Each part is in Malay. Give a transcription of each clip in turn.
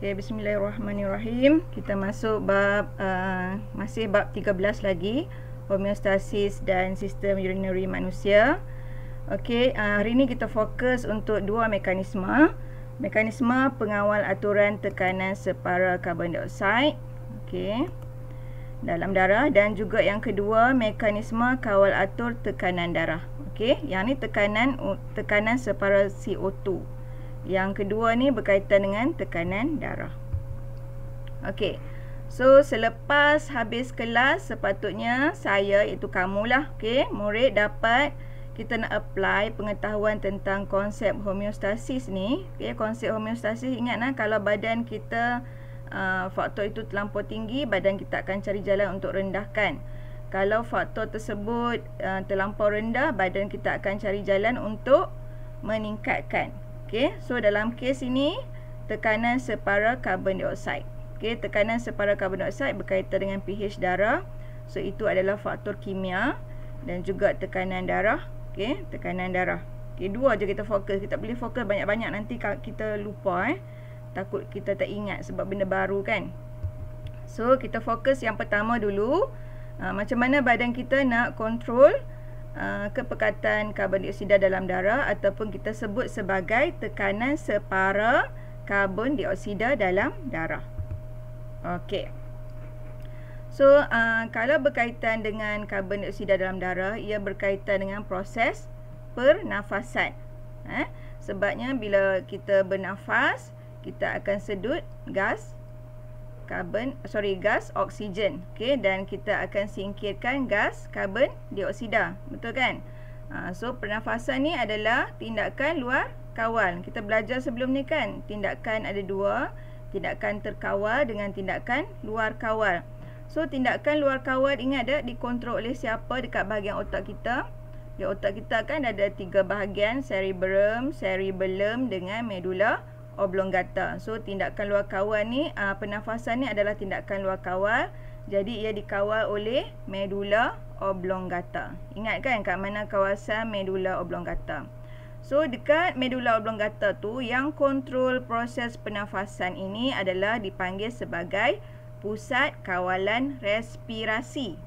Okay, bismillahirrahmanirrahim. Kita masuk bab masih bab 13 lagi, homeostasis dan sistem urinary manusia. Okey, hari ini kita fokus untuk dua mekanisme. Mekanisme pengawal aturan tekanan separa karbon dioksida, okey, dalam darah, dan juga yang kedua mekanisme kawal atur tekanan darah. Okey, yang ni tekanan separa CO2. Yang kedua ni berkaitan dengan tekanan darah. Okey. So selepas habis kelas sepatutnya saya, iaitu kamulah, okey, murid dapat kita nak apply pengetahuan tentang konsep homeostasis ni. Okey, konsep homeostasis, ingatlah kalau badan kita faktor itu terlampau tinggi, badan kita akan cari jalan untuk rendahkan. Kalau faktor tersebut terlampau rendah, badan kita akan cari jalan untuk meningkatkan. Okey, so dalam kes ini tekanan separa karbon dioksida. Okey, tekanan separa karbon dioksida berkaitan dengan pH darah. So itu adalah faktor kimia dan juga tekanan darah. Okey, tekanan darah. Okey, dua je kita fokus. Kita boleh fokus banyak-banyak, nanti kita lupa takut kita tak ingat sebab benda baru kan. So kita fokus yang pertama dulu. Macam mana badan kita nak kontrol kepekatan karbon dioksida dalam darah, ataupun kita sebut sebagai tekanan separa karbon dioksida dalam darah. Okey. So kalau berkaitan dengan karbon dioksida dalam darah, ia berkaitan dengan proses pernafasan. Sebabnya bila kita bernafas, kita akan sedut gas oksigen, okey, dan kita akan singkirkan gas karbon dioksida, betul kan? So pernafasan ni adalah tindakan luar kawal. Kita belajar sebelum ni kan, tindakan ada dua, tindakan terkawal dengan tindakan luar kawal. So tindakan luar kawal, ingat tak, dikontrol oleh siapa dekat bahagian otak kita? Di otak kita kan ada tiga bahagian, cerebellum dengan medulla oblongata. So tindakan luar kawal ni, pernafasan ni adalah tindakan luar kawal. Jadi ia dikawal oleh medulla oblongata. Ingat kan kat mana kawasan medulla oblongata? So dekat medulla oblongata tu, yang kontrol proses pernafasan ini adalah dipanggil sebagai pusat kawalan respirasi.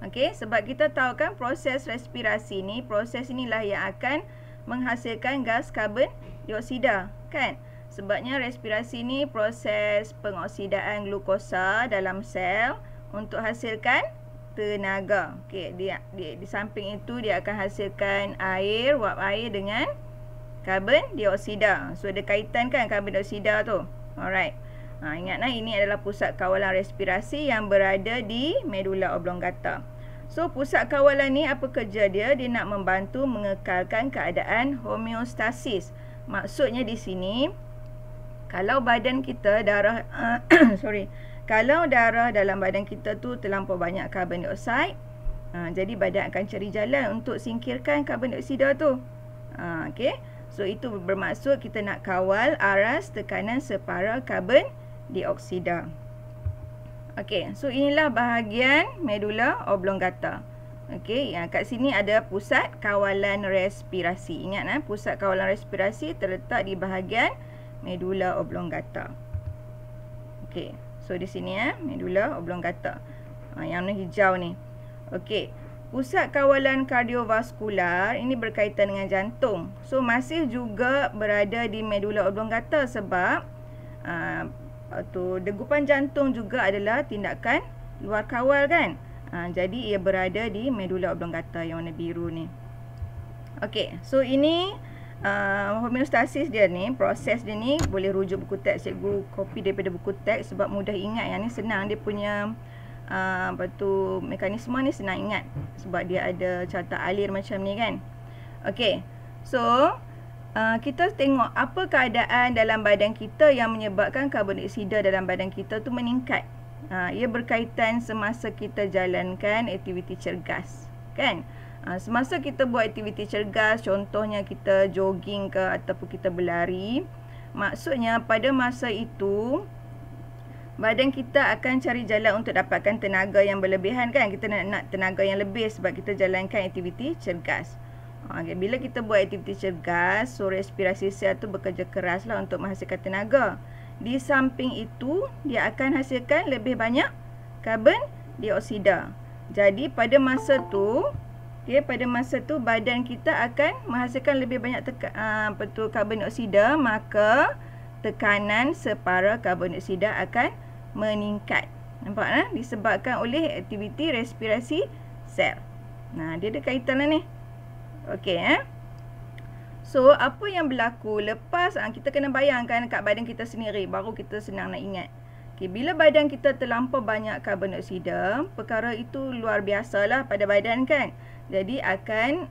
Okey, sebab kita tahu kan proses respirasi ni, proses inilah yang akan menghasilkan gas karbon dioksida kan. Sebabnya respirasi ni proses pengoksidaan glukosa dalam sel untuk hasilkan tenaga. Okey, di samping itu dia akan hasilkan air, wap air dengan karbon dioksida. So ada kaitan kan karbon dioksida tu. Alright. Ingatlah ini adalah pusat kawalan respirasi yang berada di medulla oblongata. So pusat kawalan ni apa kerja dia? Dia nak membantu mengekalkan keadaan homeostasis. Maksudnya di sini, kalau badan kita kalau darah dalam badan kita tu terlampau banyak karbon dioksida, jadi badan akan cari jalan untuk singkirkan karbon dioksida tu. Okey. So itu bermaksud kita nak kawal aras tekanan separa karbon dioksida. Okey, so inilah bahagian medulla oblongata. Okey, kat sini ada pusat kawalan respirasi. Ingat pusat kawalan respirasi terletak di bahagian medulla oblongata. Okey, so di sini medulla oblongata. Yang ni hijau ni. Okey, pusat kawalan kardiovaskular ini berkaitan dengan jantung. So masih juga berada di medulla oblongata sebab degupan jantung juga adalah tindakan luar kawal kan. Jadi ia berada di medulla oblongata yang warna biru ni. Okey, so ini homeostasis dia ni, proses dia ni boleh rujuk buku teks. Cikgu copy daripada buku teks sebab mudah ingat. Yang ni senang, dia punya mekanisme ni senang ingat sebab dia ada carta alir macam ni kan. Okey, so kita tengok apa keadaan dalam badan kita yang menyebabkan karbon dioksida dalam badan kita tu meningkat. Ia berkaitan semasa kita jalankan aktiviti cergas kan. Semasa kita buat aktiviti cergas, contohnya kita jogging ke ataupun kita berlari, maksudnya pada masa itu badan kita akan cari jalan untuk dapatkan tenaga yang berlebihan kan. Kita nak tenaga yang lebih sebab kita jalankan aktiviti cergas. Bila kita buat aktiviti cergas, so respirasi sel tu bekerja keras lah untuk menghasilkan tenaga. di samping itu dia akan hasilkan lebih banyak karbon dioksida. Jadi pada masa tu, pada masa tu badan kita akan menghasilkan lebih banyak karbon dioksida, maka tekanan separa karbon dioksida akan meningkat. Nampak disebabkan oleh aktiviti respirasi sel. Nah, dia ada kaitan ni. Okey So, apa yang berlaku lepas kita kena bayangkan kat badan kita sendiri, baru kita senang nak ingat. Bila badan kita terlampau banyak karbon dioksida, perkara itu luar biasalah pada badan kan. Jadi akan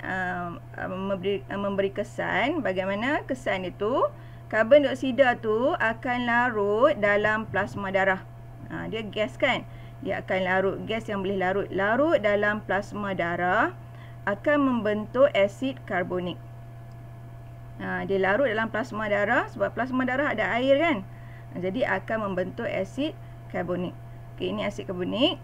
memberi kesan. Bagaimana kesan itu? Karbon dioksida tu akan larut dalam plasma darah. Dia gas kan. Dia akan larut, gas yang boleh larut dalam plasma darah akan membentuk asid karbonik. Dia larut dalam plasma darah sebab plasma darah ada air kan. Jadi akan membentuk asid karbonik. Okey, ini asid karbonik.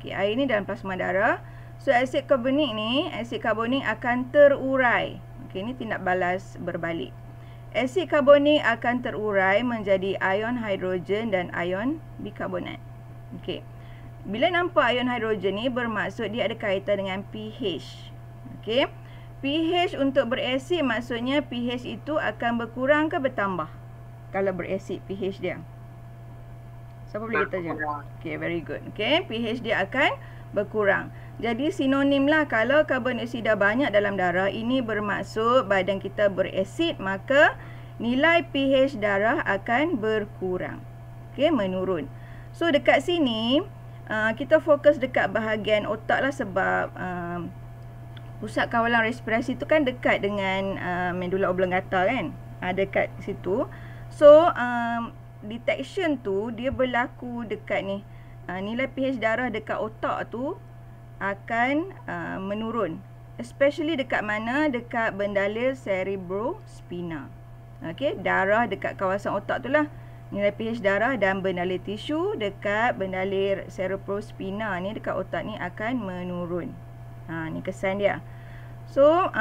Air ni dalam plasma darah. So asid karbonik akan terurai. Okey, ini tindak balas berbalik. Asid karbonik akan terurai menjadi ion hidrogen dan ion bikarbonat. Okey. Bila nampak ion hidrogen ni bermaksud dia ada kaitan dengan pH. Okey. pH untuk berasid maksudnya pH itu akan berkurang ke bertambah? Kalau berasid pH dia. Siapa boleh kata je? Okay, very good. Okay, pH dia akan berkurang. Jadi sinonim lah kalau karbon dioksida banyak dalam darah, ini bermaksud badan kita berasid, maka nilai pH darah akan berkurang. Okay, menurun. So dekat sini kita fokus dekat bahagian otak lah sebab pusat kawalan respirasi tu kan dekat dengan medulla oblongata kan. Dekat situ. So, detection tu dia berlaku dekat ni. Nilai pH darah dekat otak tu akan menurun. Especially dekat mana? Dekat bendalir cerebrospina. Okey, darah dekat kawasan otak tu lah. Nilai pH darah dan bendalir tisu dekat bendalir cerebrospina ni dekat otak ni akan menurun. Ni kesan dia. So,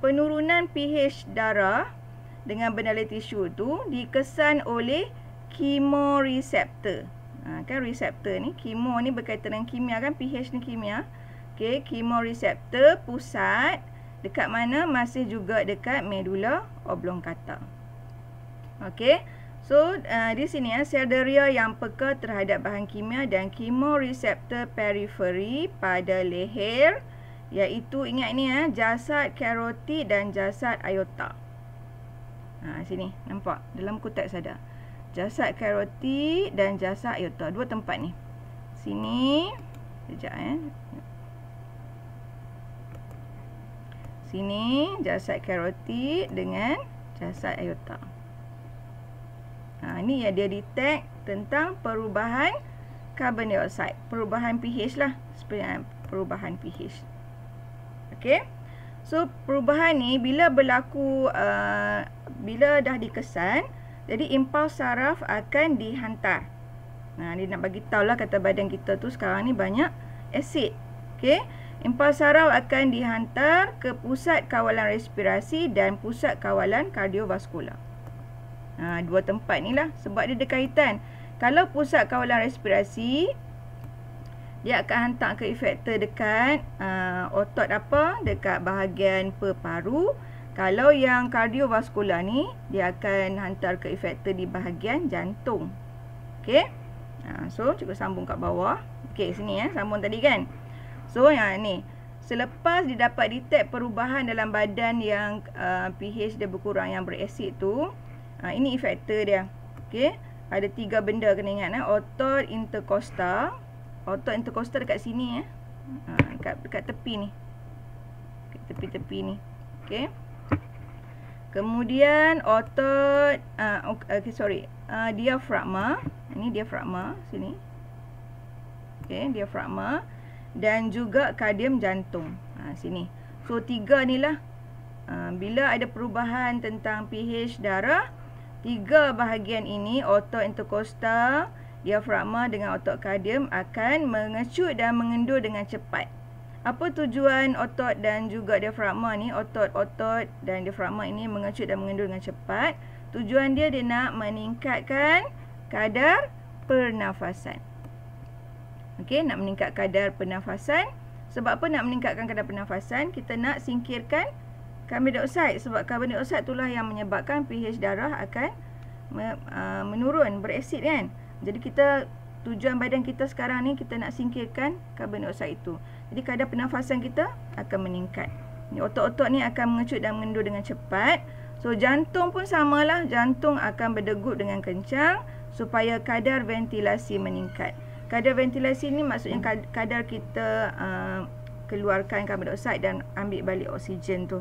penurunan pH darah dengan bendalir tisu tu dikesan oleh kemoreseptor. Kan reseptor ni, kemo ni berkaitan dengan kimia kan, pH ni kimia. Okey, kemoreseptor pusat dekat mana? Masih juga dekat medulla oblongata. Okey. So, di sini sel deria yang peka terhadap bahan kimia dan kemoreseptor periferi pada leher, iaitu ingat ni jasad karotid dan jasad aorta. Sini nampak dalam buku teks ada jasad karotid dan jasad aorta, dua tempat ni. Sini sekejap sini jasad karotid dengan jasad aorta. Ni yang dia detect tentang perubahan karbon dioksida, perubahan pH lah, perubahan pH. Okey. So, perubahan ni bila berlaku, bila dah dikesan, jadi impuls saraf akan dihantar. Dia nak bagi tahu lah kata badan kita tu sekarang ni banyak asid. Okey. Impuls saraf akan dihantar ke pusat kawalan respirasi dan pusat kawalan kardiovaskular. Dua tempat ni lah sebab dia ada kaitan. Kalau pusat kawalan respirasi, dia akan hantar ke efektor dekat otot apa? Dekat bahagian peparu. Kalau yang kardiovaskular ni, dia akan hantar ke efektor di bahagian jantung. Okey. So, cikgu sambung kat bawah. Okey, sini sambung tadi kan. So, yang ni. Selepas didapat detect perubahan dalam badan yang pH dia berkurang, yang berasid tu, ini efektor dia. Okey. Ada 3 benda kena ingat. Otot intercostal. Otot intercostal dekat sini dekat tepi ni. Dekat tepi-tepi ni. Okey. Kemudian otot diafragma. Ini diafragma sini. Okey, diafragma dan juga kardium jantung. Sini. So 3 ni lah. Bila ada perubahan tentang pH darah, 3 bahagian ini, otot intercostal, diafragma dengan otot kardium akan mengecut dan mengendur dengan cepat. Apa tujuan otot dan juga diafragma ni? Otot dan diafragma ini mengecut dan mengendur dengan cepat Tujuan dia nak meningkatkan kadar pernafasan. Okey, nak meningkat kadar pernafasan. Sebab apa nak meningkatkan kadar pernafasan? Kita nak singkirkan karbon dioksida. Sebab karbon dioksida itulah yang menyebabkan pH darah akan menurun, berasid kan. Jadi tujuan badan kita sekarang ni kita nak singkirkan karbon dioksida itu. Jadi kadar pernafasan kita akan meningkat. Otot-otot ni akan mengecut dan mengendur dengan cepat. So jantung pun samalah, jantung akan berdegup dengan kencang supaya kadar ventilasi meningkat. Kadar ventilasi ni maksudnya kadar kita keluarkan karbon dioksida dan ambil balik oksigen tu.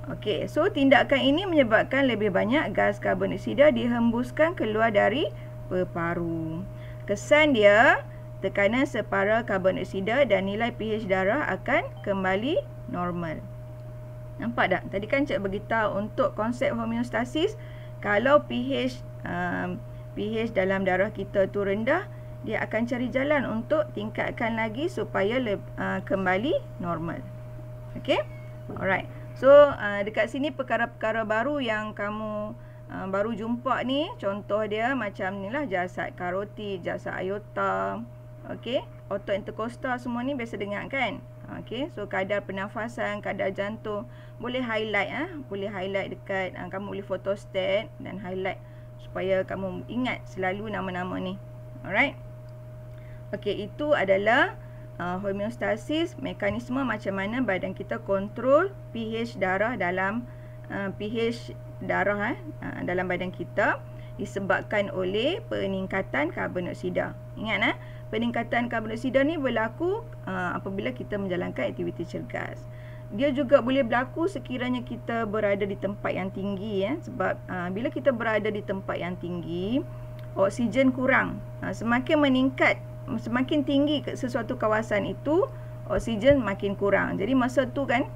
Okey, so tindakan ini menyebabkan lebih banyak gas karbon dioksida dihembuskan keluar dari paru. Kesan dia, tekanan separa karbon dioksida dan nilai pH darah akan kembali normal. Nampak tak? Tadi kan Cik beritahu untuk konsep homeostasis, kalau pH dalam darah kita tu rendah, dia akan cari jalan untuk tingkatkan lagi supaya kembali normal. Okey? Alright. So, dekat sini perkara-perkara baru yang kamu baru jumpa ni, contoh dia macam ni lah, jasad karotid, jasad aorta. Okey? Otot interkostal semua ni biasa dengar kan? Okey, so kadar pernafasan, kadar jantung boleh highlight boleh highlight dekat kamu boleh photostat dan highlight supaya kamu ingat selalu nama-nama ni. Alright. Okey, itu adalah homeostasis, mekanisme macam mana badan kita kontrol pH darah dalam dalam badan kita disebabkan oleh peningkatan karbon dioksida. Ingat peningkatan karbon dioksida ni berlaku apabila kita menjalankan aktiviti cergas. Dia juga boleh berlaku sekiranya kita berada di tempat yang tinggi sebab bila kita berada di tempat yang tinggi, oksigen kurang. Semakin meningkat, semakin tinggi sesuatu kawasan itu, oksigen makin kurang. Jadi masa tu kan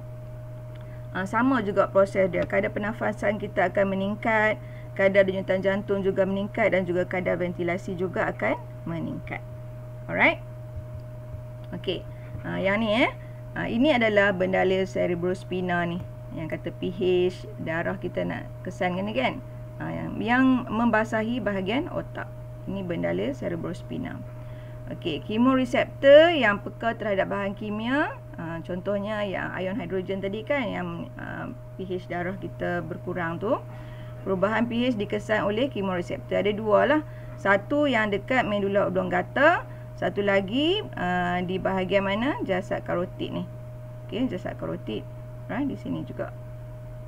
sama juga proses dia. Kadar pernafasan kita akan meningkat, kadar denyutan jantung juga meningkat dan juga kadar ventilasi juga akan meningkat. Alright. Okey. Yang ni ini adalah bendalil cerebrospina ni. Yang kata pH darah kita nak kesankan ni kan. Yang membasahi bahagian otak. Ini bendalil cerebrospina. Okey, kemoreseptor yang peka terhadap bahan kimia. Contohnya yang ion hidrogen tadi kan, yang pH darah kita berkurang tu. Perubahan pH dikesan oleh kemoreseptor. Ada dua lah. Satu yang dekat medula oblongata. Satu lagi di bahagian mana? Jasad karotid ni. Okey, jasad karotid. Di sini juga.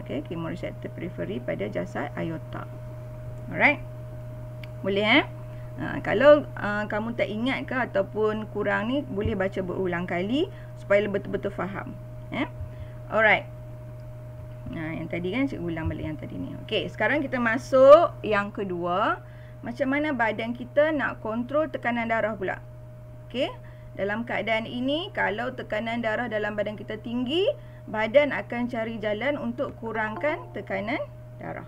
Okey, kemoreseptor periferi pada jasad aorta. Alright. Boleh kalau kamu tak ingat ke ataupun kurang ni, boleh baca berulang kali supaya betul-betul faham. Alright. Yang tadi kan cikgu ulang balik yang tadi ni. Okey, sekarang kita masuk yang kedua. Macam mana badan kita nak kontrol tekanan darah pula. Okey, dalam keadaan ini, kalau tekanan darah dalam badan kita tinggi, badan akan cari jalan untuk kurangkan tekanan darah.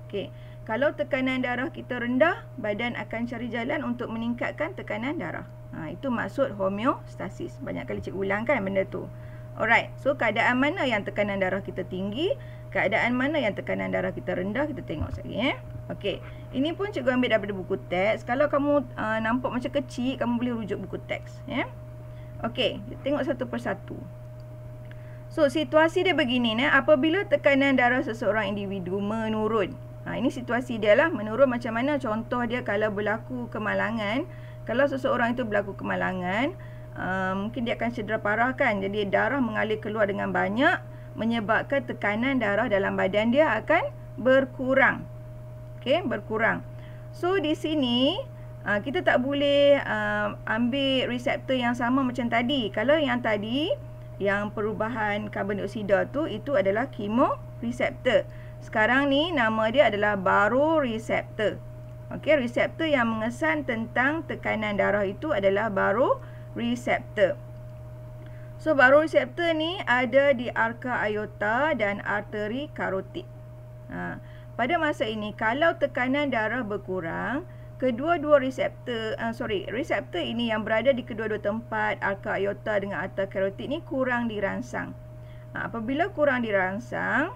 Okey, kalau tekanan darah kita rendah, badan akan cari jalan untuk meningkatkan tekanan darah. Itu maksud homeostasis. Banyak kali cikgu ulang kan benda tu. Alright, so keadaan mana yang tekanan darah kita tinggi, keadaan mana yang tekanan darah kita rendah, kita tengok sekali. Okey, ini pun cikgu ambil daripada buku teks. Kalau kamu nampak macam kecil, kamu boleh rujuk buku teks. Okey, tengok satu persatu. So, situasi dia begini. Apabila tekanan darah seseorang individu menurun. Ini situasi dia lah, menurun macam mana. Contoh dia kalau berlaku kemalangan. Kalau seseorang itu berlaku kemalangan, mungkin dia akan cedera parah kan. Jadi darah mengalir keluar dengan banyak, menyebabkan tekanan darah dalam badan dia akan berkurang. Okey, berkurang. So di sini kita tak boleh ambil reseptor yang sama macam tadi. Kalau yang tadi, yang perubahan karbon dioksida tu, itu adalah kemoreseptor. Sekarang ni nama dia adalah baroreseptor. Okey, reseptor yang mengesan tentang tekanan darah itu adalah baroreseptor. So baroreseptor ni ada di arka aorta dan arteri karotid. Pada masa ini, kalau tekanan darah berkurang, kedua-dua reseptor ini yang berada di kedua-dua tempat, arka aorta dengan arteri karotid ni kurang dirangsang. Apabila kurang dirangsang,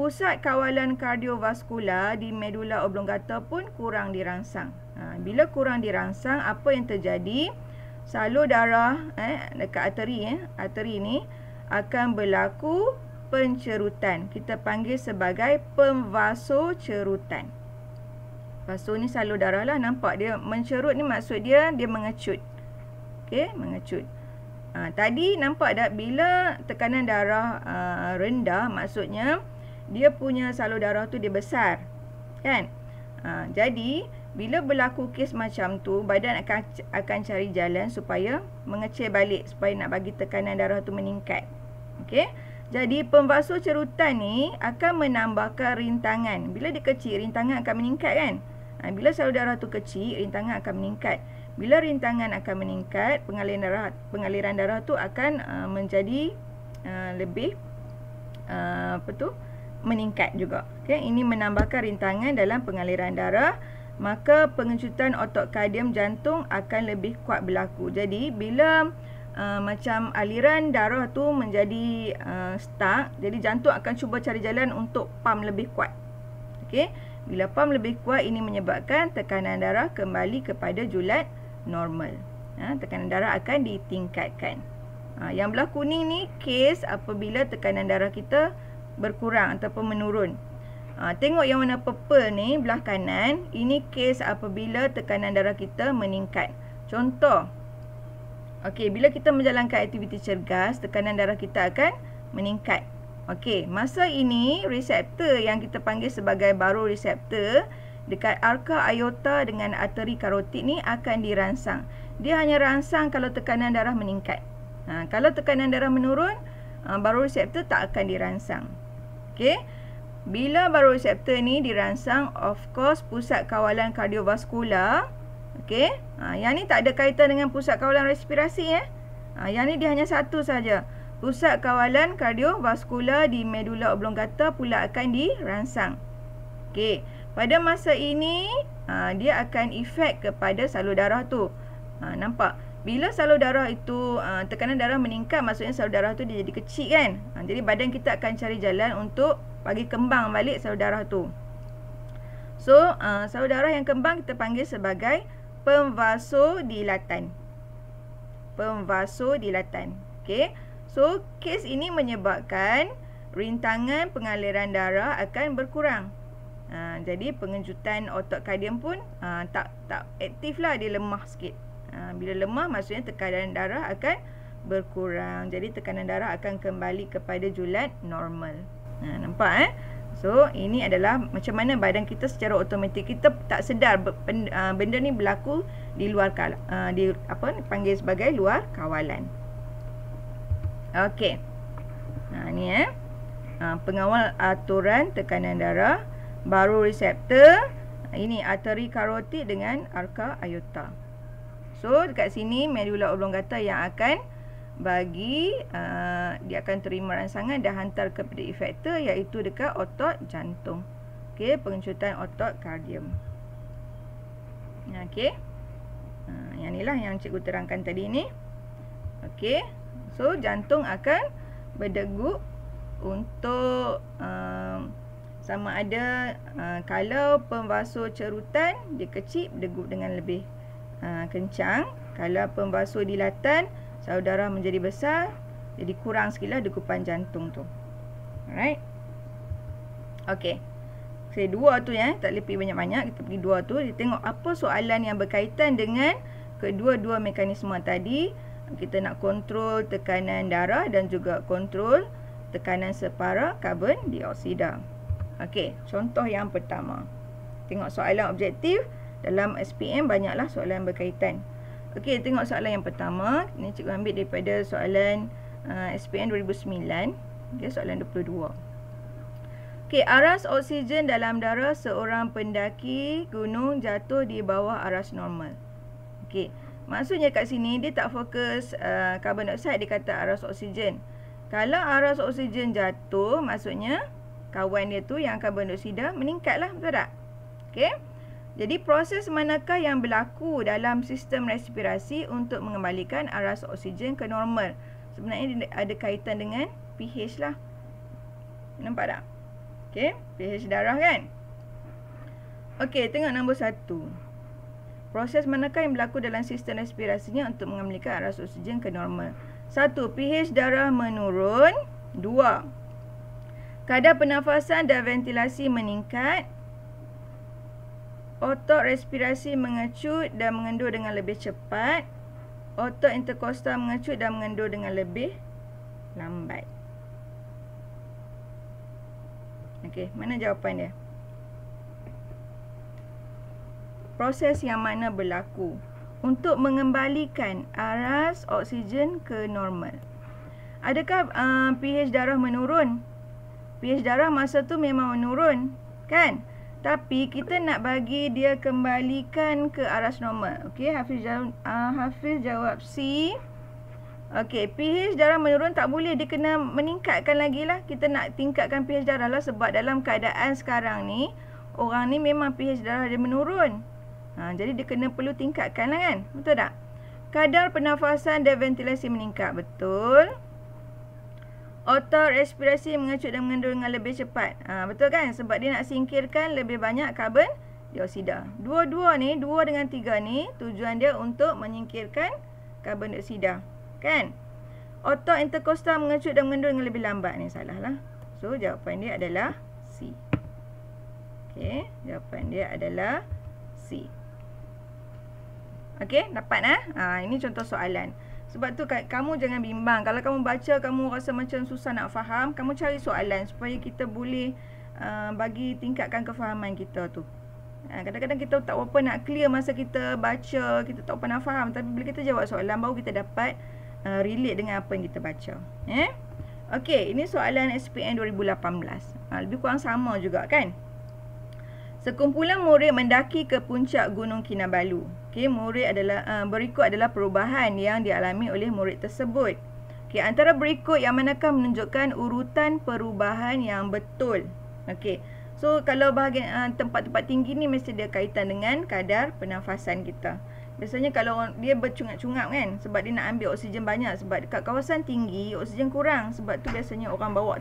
pusat kawalan kardiovaskular di medula oblongata pun kurang dirangsang. Bila kurang dirangsang, apa yang terjadi? Salur darah dekat arteri ni akan berlaku pencerutan. Kita panggil sebagai pemvasocerutan. Vaso ni salur darah lah. Nampak dia mencerut ni, maksud dia mengecut. Okey, mengecut. Tadi nampak tak bila tekanan darah rendah, maksudnya dia punya salur darah tu dia besar. Kan? Jadi bila berlaku kes macam tu, badan akan cari jalan supaya mengecil balik, supaya nak bagi tekanan darah tu meningkat. Okey? Jadi pemvasocerutan ni akan menambahkan rintangan. Bila dia kecil, rintangan akan meningkat kan? Bila salur darah tu kecil, rintangan akan meningkat. Bila rintangan akan meningkat, pengaliran darah tu akan menjadi lebih meningkat juga. Okey, ini menambahkan rintangan dalam pengaliran darah, maka pengecutan otot kardium jantung akan lebih kuat berlaku. Jadi bila macam aliran darah tu menjadi stuck, jadi jantung akan cuba cari jalan untuk pump lebih kuat. Okey, bila pump lebih kuat, ini menyebabkan tekanan darah kembali kepada julat normal. Tekanan darah akan ditingkatkan. Yang belah kuning ni kes apabila tekanan darah kita berkurang ataupun menurun. Tengok yang warna purple ni belah kanan, ini kes apabila tekanan darah kita meningkat. Contoh, okey, bila kita menjalankan aktiviti cergas, tekanan darah kita akan meningkat. Okey, masa ini reseptor yang kita panggil sebagai baroreseptor dekat arka aorta dengan arteri karotid ni akan dirangsang. Dia hanya rangsang kalau tekanan darah meningkat. Kalau tekanan darah menurun, baroreseptor tak akan dirangsang. Okey. Bila baroreseptor ni dirangsang, of course pusat kawalan kardiovaskular, okey, yang ni tak ada kaitan dengan pusat kawalan respirasi yang ni dia hanya satu saja. Pusat kawalan kardiovaskular di medula oblongata pula akan dirangsang. Okey, pada masa ini dia akan efek kepada salur darah tu. Nampak? Bila salur darah itu tekanan darah meningkat, maksudnya salur darah tu dia jadi kecil kan. Jadi badan kita akan cari jalan untuk bagi kembang balik salur darah tu. So, salur darah yang kembang kita panggil sebagai pemvasodilatan. Pemvasodilatan. Okey. So, kes ini menyebabkan rintangan pengaliran darah akan berkurang. Jadi pengecutan otot kardium pun tak aktif lah, dia lemah sikit. Bila lemah, maksudnya tekanan darah akan berkurang. Jadi tekanan darah akan kembali kepada julat normal. Nampak So, ini adalah macam mana badan kita secara automatik, kita tak sedar benda ni berlaku di luar panggil sebagai luar kawalan. Okey. Ni pengawal aturan tekanan darah, baroreseptor, ini arteri karotid dengan arka aorta. So, dekat sini medula oblongata yang akan bagi dia akan terima rangsangan dan hantar kepada efektor, iaitu dekat otot jantung. Okey, pengecutan otot kardium. Okey. Yang inilah yang cikgu terangkan tadi ni. Okey. So, jantung akan berdegup untuk sama ada kalau pemvasocerutan dia kecil, berdegup dengan lebih kencang. Kalau pemvasodilatan, salur darah menjadi besar, jadi kurang sikitlah degupan jantung tu. Alright. Okey. Saya dua tu tak lebih banyak-banyak. Kita pergi dua tu. Kita tengok apa soalan yang berkaitan dengan kedua-dua mekanisme tadi. Kita nak kontrol tekanan darah dan juga kontrol tekanan separa karbon dioksida. Okey, contoh yang pertama. Tengok soalan objektif. Dalam SPM banyaklah soalan berkaitan. Okey, tengok soalan yang pertama. Ini cikgu ambil daripada soalan SPM 2009. Okey, soalan 22. Okey, aras oksigen dalam darah seorang pendaki gunung jatuh di bawah aras normal. Okey, maksudnya kat sini dia tak fokus karbon dioksida, dia kata aras oksigen. Kalau aras oksigen jatuh, maksudnya kawan dia tu yang karbon dioksida meningkatlah, betul tak? Okey. Jadi proses manakah yang berlaku dalam sistem respirasi untuk mengembalikan aras oksigen ke normal? Sebenarnya ada kaitan dengan pH lah. Nampak tak? Okey, pH darah kan. Okey, tengok nombor 1. Proses manakah yang berlaku dalam sistem respirasinya untuk mengembalikan aras oksigen ke normal? 1. pH darah menurun. 2. Kadar pernafasan dan ventilasi meningkat. Otot respirasi mengecut dan mengendur dengan lebih cepat. Otot interkostal mengecut dan mengendur dengan lebih lambat. Okey, mana jawapan dia? Proses yang mana berlaku untuk mengembalikan aras oksigen ke normal. Adakah pH darah menurun? pH darah masa tu memang menurun, kan? Tapi kita nak bagi dia kembalikan ke aras normal. Okey, Hafiz jawab C. Okey, pH darah menurun tak boleh, dia kena meningkatkan lagi lah. Kita nak tingkatkan pH darah lah, sebab dalam keadaan sekarang ni, orang ni memang pH darah dia menurun. Jadi dia kena perlu tingkatkan lah kan? Betul tak? Kadar pernafasan dan ventilasi meningkat. Betul. Otot respirasi mengecut dan mengendur dengan lebih cepat. Betul kan? Sebab dia nak singkirkan lebih banyak karbon dioksida. Dua-dua ni, 2 dengan 3 ni, tujuan dia untuk menyingkirkan karbon dioksida. Kan? Otot interkostal mengecut dan mengendur dengan lebih lambat. Ni salah lah. So, jawapan dia adalah C. Okey, jawapan dia adalah C. Okey, dapat ini contoh soalan. Sebab tu kamu jangan bimbang. Kalau kamu baca, kamu rasa macam susah nak faham, kamu cari soalan supaya kita boleh bagi tingkatkan kefahaman kita tu. Kadang-kadang kita tak apa nak clear masa kita baca, kita tak apa nak faham. Tapi bila kita jawab soalan, baru kita dapat relate dengan apa yang kita baca. Okey, ini soalan SPM 2018. Lebih kurang sama juga kan? Sekumpulan murid mendaki ke puncak Gunung Kinabalu. Okey, berikut adalah perubahan yang dialami oleh murid tersebut. Okey, antara berikut yang manakah menunjukkan urutan perubahan yang betul? Okey. So kalau bahagian tempat-tempat tinggi ni mesti dia kaitan dengan kadar pernafasan kita. Biasanya kalau dia bercungap-cungap kan, sebab dia nak ambil oksigen banyak, sebab dekat kawasan tinggi oksigen kurang, sebab tu biasanya orang bawa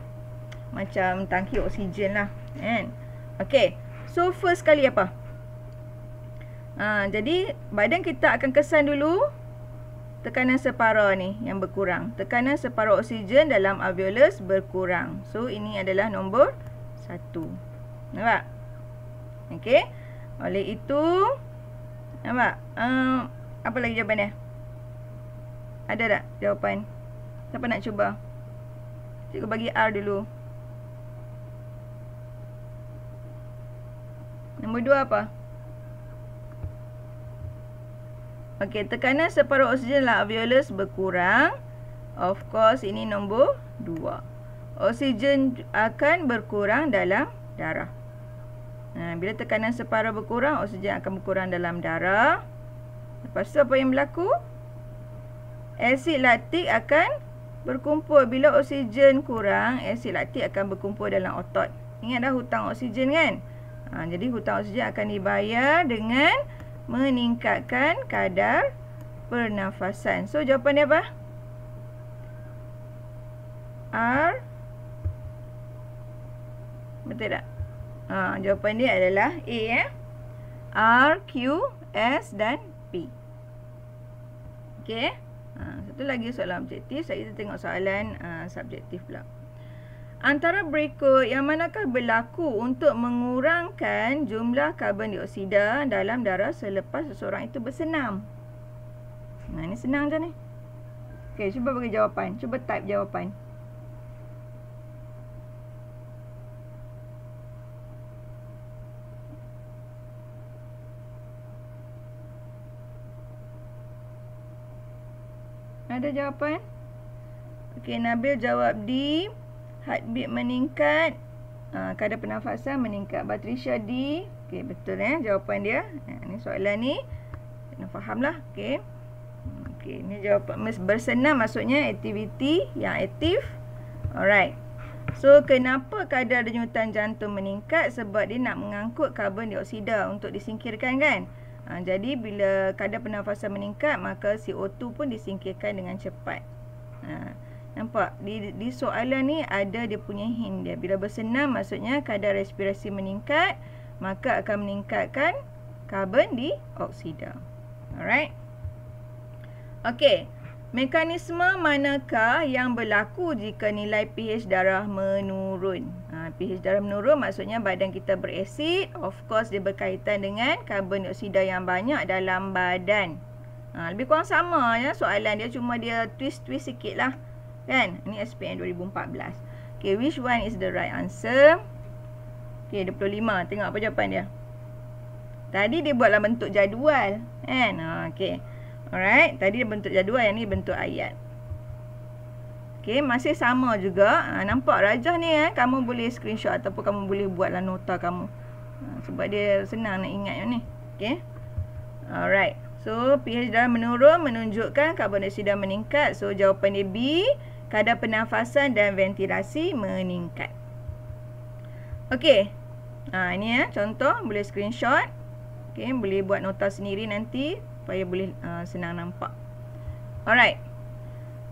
macam tangki oksigen lah kan. Okey. So first kali apa? Jadi badan kita akan kesan dulu tekanan separa ni yang berkurang. Tekanan separa oksigen dalam alveolus berkurang. So ini adalah nombor 1. Nampak? Okey. Oleh itu, nampak? Apa lagi jawapan dia? Ada tak jawapan? Siapa nak cuba? Cikgu bagi R dulu. Nombor 2 apa? Okey, tekanan separuh oksigen dalam alveolus berkurang. Of course, ini nombor 2. Oksigen akan berkurang dalam darah. Bila tekanan separuh berkurang, oksigen akan berkurang dalam darah. Lepas tu apa yang berlaku? Asid laktik akan berkumpul. Bila oksigen kurang, asid laktik akan berkumpul dalam otot. Ingat dah hutang oksigen kan? Jadi hutang oksigen akan dibayar dengan meningkatkan kadar pernafasan. So jawapan dia apa? R. Betul tak? Jawapan dia adalah A R, Q, S dan P. Okey. Satu lagi soalan objektif. Kita tengok soalan subjektif pula. Antara berikut yang manakah berlaku untuk mengurangkan jumlah karbon dioksida dalam darah selepas seseorang itu bersenam? Ini senang je ni. Okey, cuba bagi jawapan. Cuba type jawapan. Ada jawapan? Okey, Nabil jawab D. Heartbeat meningkat, kadar pernafasan meningkat. Patricia D. Okey, betul jawapan dia. Ni soalan ni kena faham lah. Okey. Okey, ni jawapan bersenam maksudnya aktiviti yang aktif. Alright. So kenapa kadar denyutan jantung meningkat? Sebab dia nak mengangkut karbon dioksida untuk disingkirkan kan. Jadi bila kadar pernafasan meningkat, maka CO2 pun disingkirkan dengan cepat. Nampak? Di soalan ni ada dia punya hint dia. Bila bersenam maksudnya kadar respirasi meningkat, maka akan meningkatkan karbon dioksida. Alright. Okey. Mekanisme manakah yang berlaku jika nilai pH darah menurun? pH darah menurun maksudnya badan kita berasid. Of course dia berkaitan dengan karbon dioksida yang banyak dalam badan. Lebih kurang sama ya soalan dia, cuma dia twist-twist sikit lah. Kan? Ini SPM 2014. Okay, which one is the right answer? Okay, 25. Tengok apa jawapan dia. Tadi dia buatlah bentuk jadual. Kan? Okay. Alright, tadi dia bentuk jadual, yang ni bentuk ayat. Okay, masih sama juga. Nampak rajah ni kamu boleh screenshot ataupun kamu boleh buatlah nota kamu. Sebab dia senang nak ingat yang ni. Okay. Alright. So, pH darah menurun menunjukkan karbon dioksida meningkat. So, jawapan dia B. Kadar pernafasan dan ventilasi meningkat. Okay. Ini contoh. Boleh screenshot. Okay, boleh buat nota sendiri nanti supaya boleh senang nampak. Alright.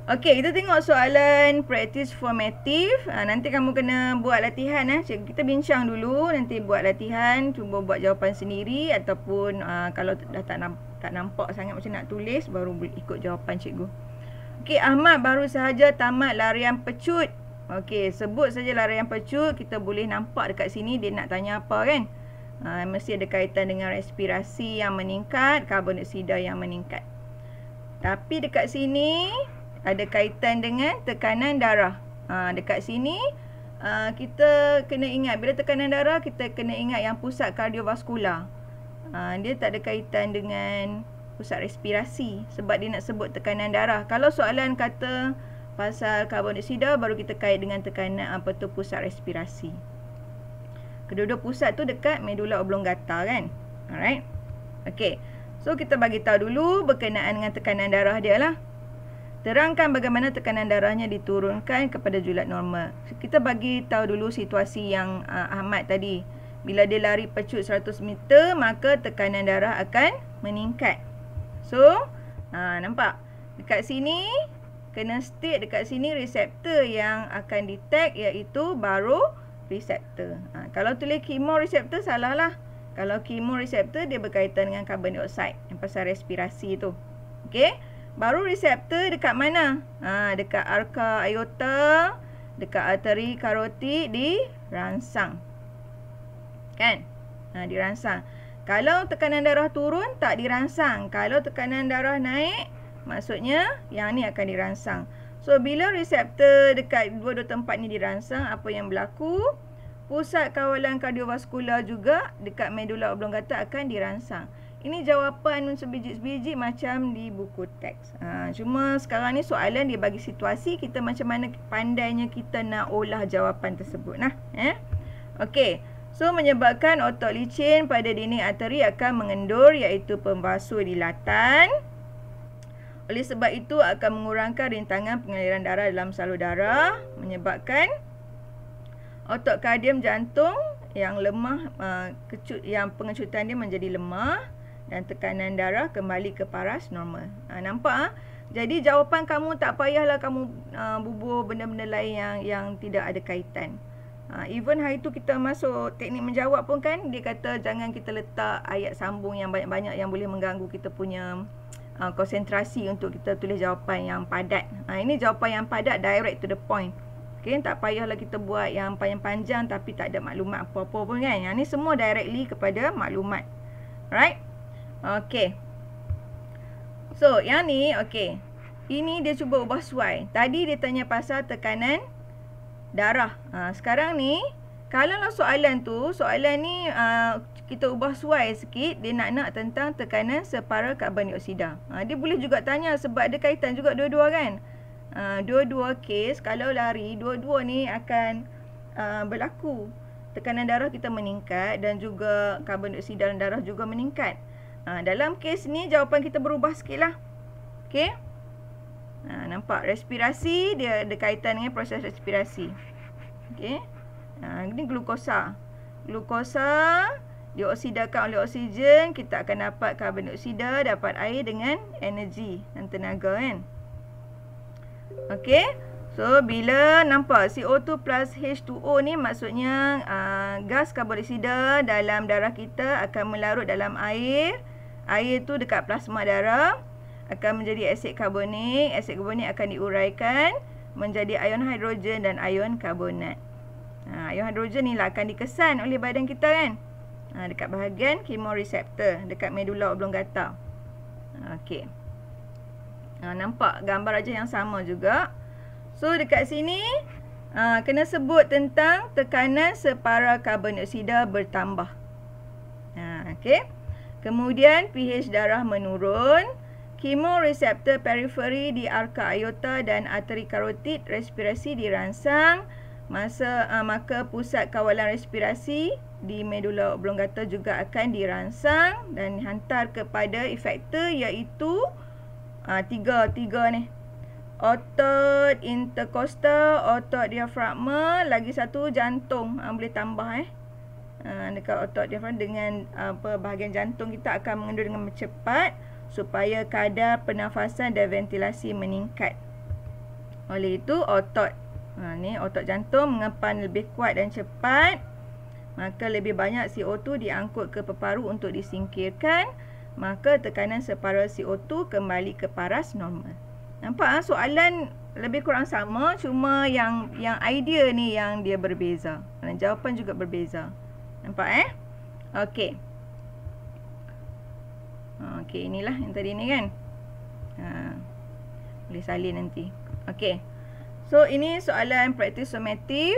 Okey, kita tengok soalan practice formative. Nanti kamu kena buat latihan. Kita bincang dulu, nanti buat latihan. Cuba buat jawapan sendiri. Ataupun kalau dah tak nampak sangat macam nak tulis, baru boleh ikut jawapan cikgu. Okey, Ahmad baru sahaja tamat larian pecut. Okey, sebut saja larian pecut. Kita boleh nampak dekat sini dia nak tanya apa kan. Mesti ada kaitan dengan respirasi yang meningkat, karbon dioksida yang meningkat. Tapi dekat sini ada kaitan dengan tekanan darah. Dekat sini kita kena ingat, bila tekanan darah kita kena ingat yang pusat kardiovaskular. Dia tak ada kaitan dengan pusat respirasi sebab dia nak sebut tekanan darah. Kalau soalan kata pasal karbon dioksida, baru kita kait dengan tekanan pusat respirasi. Kedua-dua pusat tu dekat medula oblongata kan. Alright. Okay. So kita bagi tahu dulu berkenaan dengan tekanan darah dia lah. Terangkan bagaimana tekanan darahnya diturunkan kepada julat normal. So, kita bagi tahu dulu situasi yang Ahmad tadi. Bila dia lari pecut 100 meter, maka tekanan darah akan meningkat. So, nampak? Dekat sini, kena state dekat sini reseptor yang akan detect iaitu baroreseptor. Kalau tulis chemoreceptor salah lah. Kalau chemoreceptor dia berkaitan dengan karbon dioksida yang pasal respirasi tu. Okey. Baroreseptor dekat mana? Dekat arka aorta, dekat arteri karotid dirangsang. Kan? Dirangsang. Kalau tekanan darah turun tak dirangsang. Kalau tekanan darah naik, maksudnya yang ni akan dirangsang. So, bila reseptor dekat dua-dua tempat ni dirangsang, apa yang berlaku? Pusat kawalan kardiovaskular juga dekat medula oblongata akan dirangsang. Ini jawapan sebiji-sebiji macam di buku teks. Cuma sekarang ni soalan dia bagi situasi, kita macam mana pandainya kita nak olah jawapan tersebut. Okey. So, menyebabkan otot licin pada dinding arteri akan mengendur iaitu pembasodilatan. Oleh sebab itu akan mengurangkan rintangan pengaliran darah dalam salur darah, menyebabkan otot kardium jantung yang lemah, yang pengecutan dia menjadi lemah dan tekanan darah kembali ke paras normal. Nampak? Jadi jawapan kamu tak payahlah kamu bubur benda-benda lain yang tidak ada kaitan. Even hari tu kita masuk teknik menjawab pun kan, dia kata jangan kita letak ayat sambung yang banyak-banyak yang boleh mengganggu kita punya konsentrasi untuk kita tulis jawapan yang padat. Ini jawapan yang padat, direct to the point. Okay, tak payahlah kita buat yang panjang-panjang tapi tak ada maklumat apa-apa pun kan. Yang ni semua directly kepada maklumat. Right? Okay. So, yang ni, okay. Ini dia cuba ubah suai. Tadi dia tanya pasal tekanan darah. Sekarang ni, kalau soalan ni kita ubah suai sikit, dia nak tentang tekanan separa karbon dioksida. Dia boleh juga tanya sebab ada kaitan juga dua-dua kan. Dua-dua kes kalau lari, dua-dua ni akan berlaku. Tekanan darah kita meningkat dan juga karbon dioksida dalam darah juga meningkat. Dalam kes ni jawapan kita berubah sikit lah. Okay. Nampak respirasi dia ada kaitan dengan proses respirasi. Okay. Ini glukosa. Glukosa dioksidakan oleh oksigen, kita akan dapat karbon dioksida, dapat air dengan energi dan tenaga kan. Okey. So, bila nampak CO2 plus H2O ni maksudnya gas karbon dioksida dalam darah kita akan melarut dalam air. Air tu dekat plasma darah akan menjadi asid karbonik. Asid karbonik akan diuraikan menjadi ion hidrogen dan ion karbonat. Ion hidrogen ni lah akan dikesan oleh badan kita kan. Dekat bahagian kemoreseptor, dekat medula oblongata. Okey. Nampak gambar aja yang sama juga. So dekat sini kena sebut tentang tekanan separa karbon dioksida bertambah. Okey. Kemudian pH darah menurun, kemoreseptor periferi di arka aorta dan arteri karotid respirasi dirangsang, maka pusat kawalan respirasi di medula oblongata juga akan dirangsang dan hantar kepada efektor iaitu tiga ni. Otot interkostal, otot diafragma, lagi satu jantung. Boleh tambah dekat otot diafragma dengan bahagian jantung kita akan mengendur dengan cepat supaya kadar pernafasan dan ventilasi meningkat. Oleh itu otot ni otot jantung mengepan lebih kuat dan cepat, maka lebih banyak CO2 diangkut ke paru untuk disingkirkan, maka tekanan separa CO2 kembali ke paras normal. Nampak soalan lebih kurang sama, cuma yang idea ni yang dia berbeza. Dan jawapan juga berbeza. Nampak Okey. Okey, inilah yang tadi ni kan. Boleh salin nanti. Okey. So ini soalan praktis sumatif.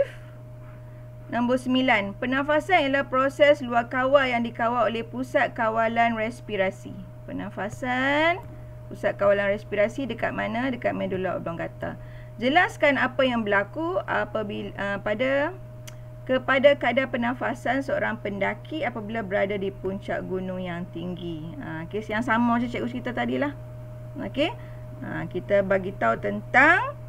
Nombor 9. Pernafasan ialah proses luar kawal yang dikawal oleh pusat kawalan respirasi. Pernafasan, pusat kawalan respirasi dekat mana? Dekat medula oblongata. Jelaskan apa yang berlaku apabila kepada kadar pernafasan seorang pendaki apabila berada di puncak gunung yang tinggi. Kes yang sama macam cikgu cerita tadilah. Okey. Kita bagi tahu tentang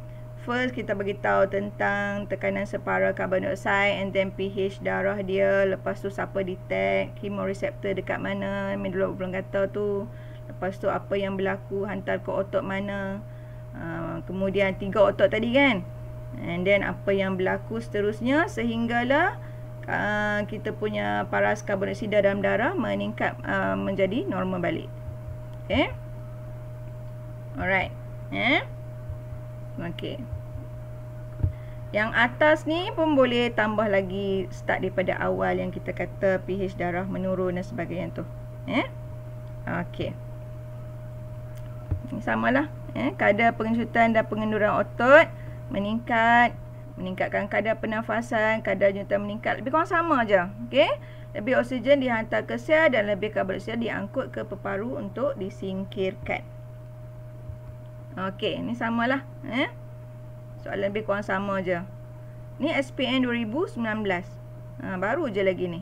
kita bagi tahu tentang tekanan separa karbon dioksida and then pH darah dia, lepas tu siapa detect, kemoreseptor dekat mana, medula oblongata tu. Lepas tu apa yang berlaku, hantar ke otot mana. Kemudian 3 otot tadi kan. And then apa yang berlaku seterusnya sehinggalah kita punya paras karbon dioksida dalam darah meningkat menjadi normal balik. Okay. Alright. Okay. Yang atas ni pun boleh tambah lagi, start daripada awal yang kita kata pH darah menurun dan sebagainya tu. Okay. Samalah. Kadar pengecutan dan pengenduran otot meningkatkan kadar pernafasan, kadar nyutan meningkat. Lebih kurang sama aja. Okey. Lebih oksigen dihantar ke sel dan lebih karbon dioksida diangkut ke paru untuk disingkirkan. Okey, ni samalah. Soalan lebih kurang sama aja. Ni SPM 2019. Baru je lagi ni.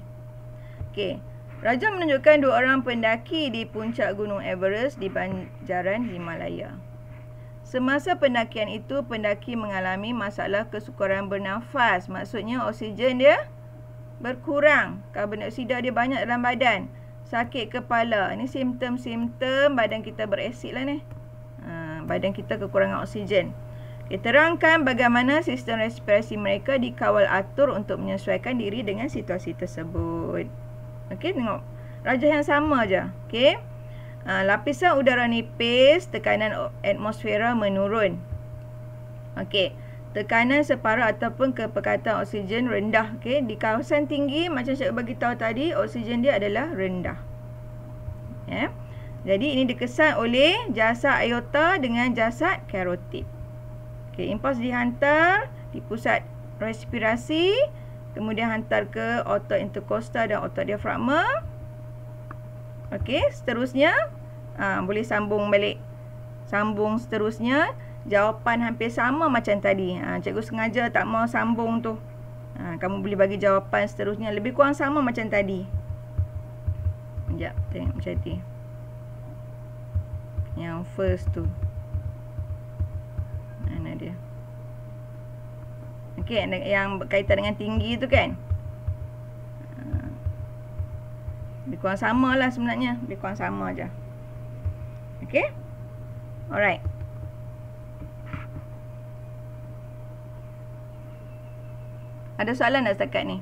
Okey. Raja menunjukkan 2 orang pendaki di puncak Gunung Everest di banjaran Himalaya. Semasa pendakian itu, pendaki mengalami masalah kesukaran bernafas. Maksudnya oksigen dia berkurang. Karbon dioksida dia banyak dalam badan. Sakit kepala. Ini simptom-simptom badan kita beresid lah ni. Badan kita kekurangan oksigen. Terangkan bagaimana sistem respirasi mereka dikawal atur untuk menyesuaikan diri dengan situasi tersebut. Okey, tengok. Raja yang sama aja. Okey. Lapisan udara nipis, tekanan atmosfera menurun. Okey. Tekanan separa ataupun kepekatan oksigen rendah. Okey, di kawasan tinggi macam saya bagi tahu tadi, oksigen dia adalah rendah. Ya. Jadi ini dikesan oleh jasad aorta dengan jasad karotid. Okey, impuls dihantar di pusat respirasi, kemudian hantar ke otot interkostal dan otot diafragma. Okey, seterusnya boleh sambung balik. Sambung seterusnya, jawapan hampir sama macam tadi. Cikgu sengaja tak mau sambung tu. Kamu boleh bagi jawapan seterusnya lebih kurang sama macam tadi. Sekejap, tengok macam ni. Yang first tu. Mana dia? Okey, yang berkaitan dengan tinggi tu kan. Lebih kurang sama lah sebenarnya. Lebih kurang sama aja. Okey. Alright. Ada soalan tak setakat ni?